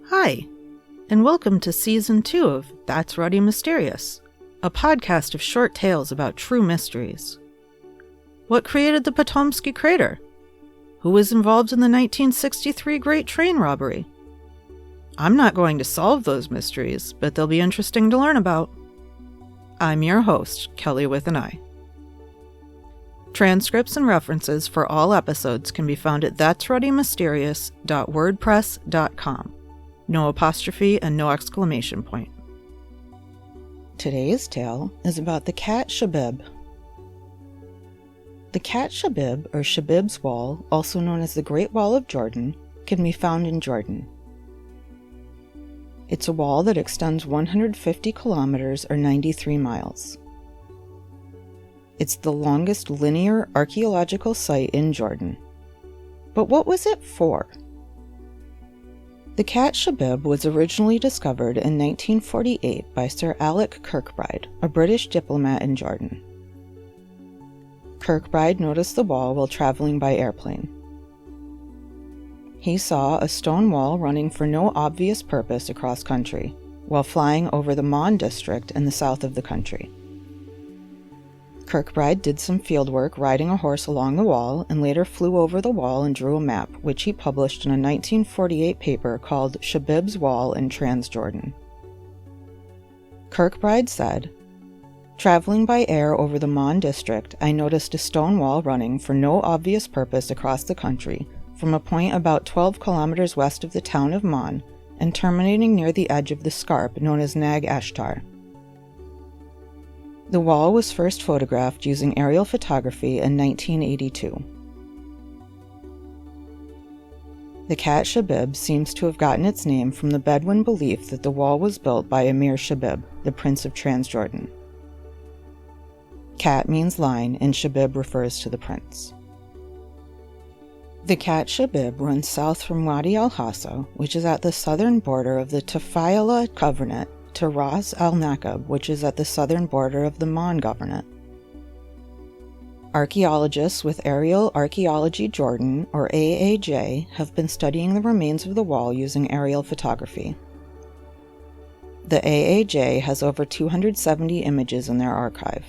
Hi, and welcome to Season 2 of That's Ruddy Mysterious, a podcast of short tales about true mysteries. What created the Potomsky Crater? Who was involved in the 1963 Great Train Robbery? I'm not going to solve those mysteries, but they'll be interesting to learn about. I'm your host, Kelly with an I. Transcripts and references for all episodes can be found at that'sruddymysterious.wordpress.com. No apostrophe and no exclamation point. Today's tale is about the Khatt Shebib. The Khatt Shebib, or Shebib's Wall, also known as the Great Wall of Jordan, can be found in Jordan. It's a wall that extends 150 kilometers or 93 miles. It's the longest linear archaeological site in Jordan. But what was it for? The Khatt Shebib was originally discovered in 1948 by Sir Alec Kirkbride, a British diplomat in Jordan. Kirkbride noticed the wall while traveling by airplane. He saw a stone wall running for no obvious purpose across country, while flying over the Mon district in the south of the country. Kirkbride did some fieldwork riding a horse along the wall and later flew over the wall and drew a map, which he published in a 1948 paper called Shebib's Wall in Transjordan. Kirkbride said, "Traveling by air over the Mon district, I noticed a stone wall running for no obvious purpose across the country from a point about 12 kilometers west of the town of Mon and terminating near the edge of the scarp known as Nag Ashtar. The wall was first photographed using aerial photography in 1982. The Khatt Shebib seems to have gotten its name from the Bedouin belief that the wall was built by Emir Shebib, the Prince of Transjordan. Khatt means line, and Shebib refers to the prince. The Khatt Shebib runs south from Wadi al-Hassa, which is at the southern border of the Tafayala Governorate, to Ras al-Nakab, which is at the southern border of the Mon Governorate. Archaeologists with Aerial Archaeology Jordan, or AAJ, have been studying the remains of the wall using aerial photography. The AAJ has over 270 images in their archive.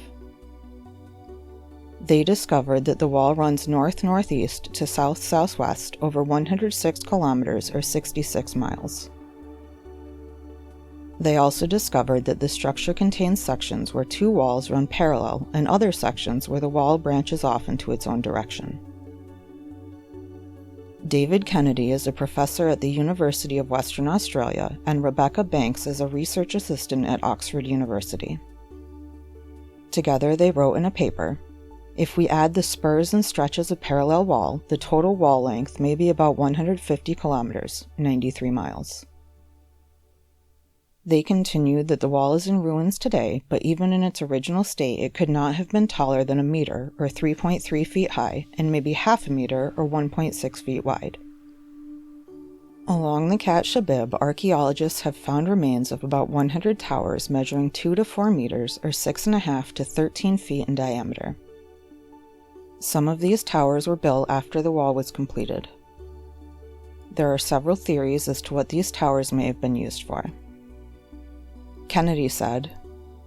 They discovered that the wall runs north-northeast to south-southwest over 106 kilometers or 66 miles. They also discovered that the structure contains sections where two walls run parallel and other sections where the wall branches off into its own direction. David Kennedy is a professor at the University of Western Australia, and Rebecca Banks is a research assistant at Oxford University. Together they wrote in a paper, "If we add the spurs and stretches of parallel wall, the total wall length may be about 150 kilometers, 93 miles. They continued that the wall is in ruins today, but even in its original state it could not have been taller than a meter, or 3.3 feet high, and maybe half a meter, or 1.6 feet wide. Along the Khatt Shebib, archaeologists have found remains of about 100 towers measuring 2 to 4 meters, or 6.5 to 13 feet in diameter. Some of these towers were built after the wall was completed. There are several theories as to what these towers may have been used for. Kennedy said,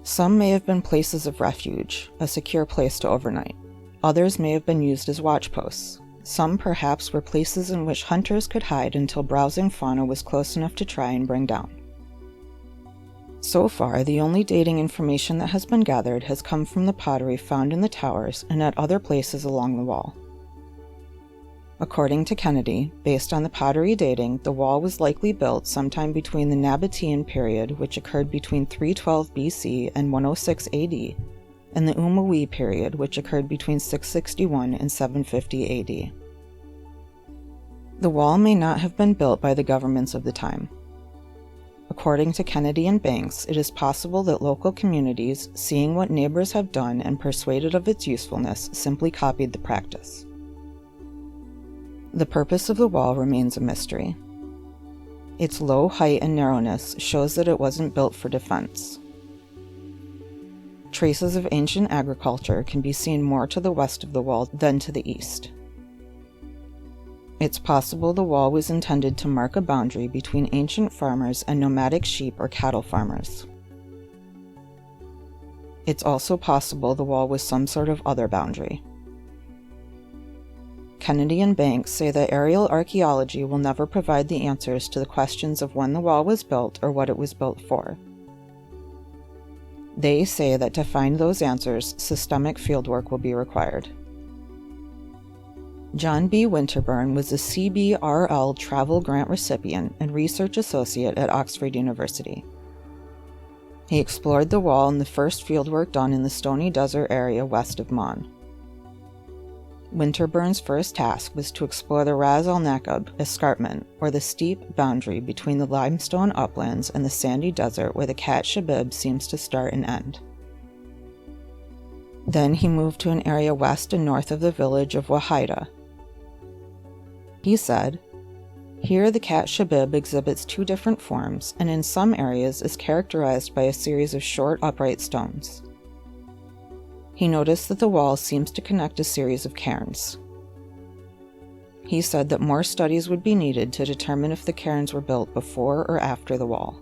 "Some may have been places of refuge, a secure place to overnight. Others may have been used as watchposts. Some perhaps were places in which hunters could hide until browsing fauna was close enough to try and bring down." So far, the only dating information that has been gathered has come from the pottery found in the towers and at other places along the wall. According to Kennedy, based on the pottery dating, the wall was likely built sometime between the Nabatean period, which occurred between 312 BC and 106 AD, and the Umayyad period, which occurred between 661 and 750 AD. The wall may not have been built by the governments of the time. According to Kennedy and Banks, it is possible that local communities, seeing what neighbors have done and persuaded of its usefulness, simply copied the practice. The purpose of the wall remains a mystery. Its low height and narrowness shows that it wasn't built for defense. Traces of ancient agriculture can be seen more to the west of the wall than to the east. It's possible the wall was intended to mark a boundary between ancient farmers and nomadic sheep or cattle farmers. It's also possible the wall was some sort of other boundary. Kennedy and Banks say that aerial archaeology will never provide the answers to the questions of when the wall was built or what it was built for. They say that to find those answers, systemic fieldwork will be required. John B. Winterburn was a CBRL Travel Grant recipient and research associate at Oxford University. He explored the wall in the first fieldwork done in the Stony Desert area west of Mon. Winterburn's first task was to explore the Ras Al Nakab escarpment, or the steep boundary between the limestone uplands and the sandy desert where the Khatt Shebib seems to start and end. Then he moved to an area west and north of the village of Wahida. He said, "Here the Khatt Shebib exhibits two different forms and in some areas is characterized by a series of short upright stones." He noticed that the wall seems to connect a series of cairns. He said that more studies would be needed to determine if the cairns were built before or after the wall.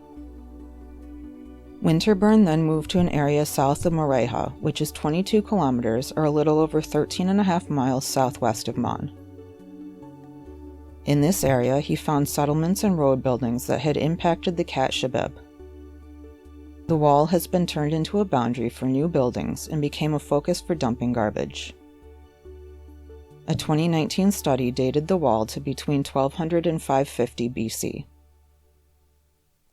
Winterburn then moved to an area south of Moreha, which is 22 kilometers or a little over 13.5 miles southwest of Mon. In this area, he found settlements and road buildings that had impacted the Khatt Shebib. The wall has been turned into a boundary for new buildings and became a focus for dumping garbage. A 2019 study dated the wall to between 1200 and 550 BC.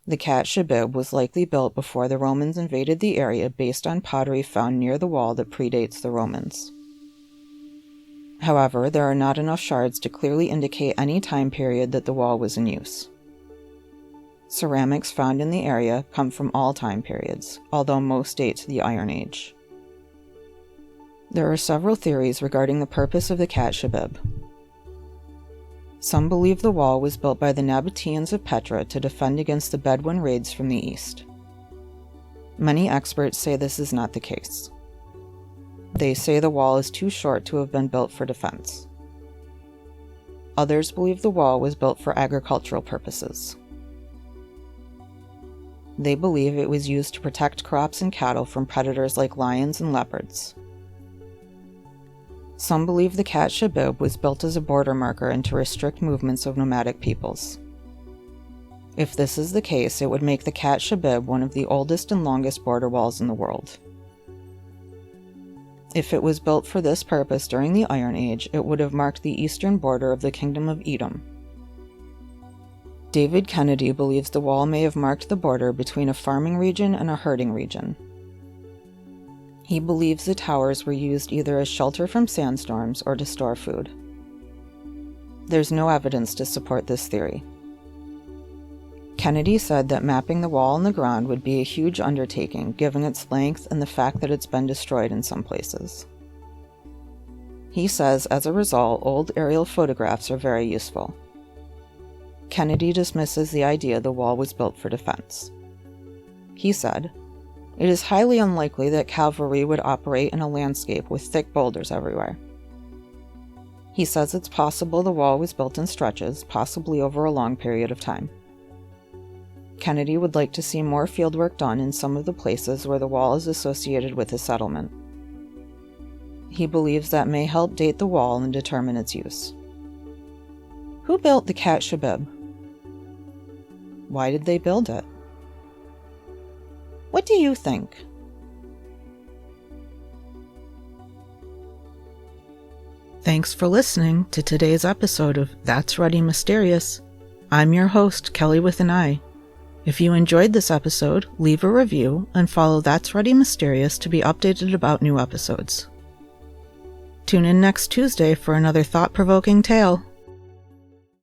The Khatt Shebib was likely built before the Romans invaded the area based on pottery found near the wall that predates the Romans. However, there are not enough shards to clearly indicate any time period that the wall was in use. Ceramics found in the area come from all time periods, although most date to the Iron Age. There are several theories regarding the purpose of the Khatt Shebib. Some believe the wall was built by the Nabateans of Petra to defend against the Bedouin raids from the east. Many experts say this is not the case. They say the wall is too short to have been built for defense. Others believe the wall was built for agricultural purposes. They believe it was used to protect crops and cattle from predators like lions and leopards. Some believe the Khatt Shebib was built as a border marker and to restrict movements of nomadic peoples. If this is the case, it would make the Khatt Shebib one of the oldest and longest border walls in the world. If it was built for this purpose during the Iron Age, it would have marked the eastern border of the Kingdom of Edom. David Kennedy believes the wall may have marked the border between a farming region and a herding region. He believes the towers were used either as shelter from sandstorms or to store food. There's no evidence to support this theory. Kennedy said that mapping the wall on the ground would be a huge undertaking given its length and the fact that it's been destroyed in some places. He says, as a result, old aerial photographs are very useful. Kennedy dismisses the idea the wall was built for defense. He said, "It is highly unlikely that cavalry would operate in a landscape with thick boulders everywhere." He says it's possible the wall was built in stretches, possibly over a long period of time. Kennedy would like to see more fieldwork done in some of the places where the wall is associated with a settlement. He believes that may help date the wall and determine its use. Who built the Khatt Shebib? Why did they build it? What do you think? Thanks for listening to today's episode of That's Ruddy Mysterious. I'm your host, Kelly with an I. If you enjoyed this episode, leave a review and follow That's Ruddy Mysterious to be updated about new episodes. Tune in next Tuesday for another thought-provoking tale.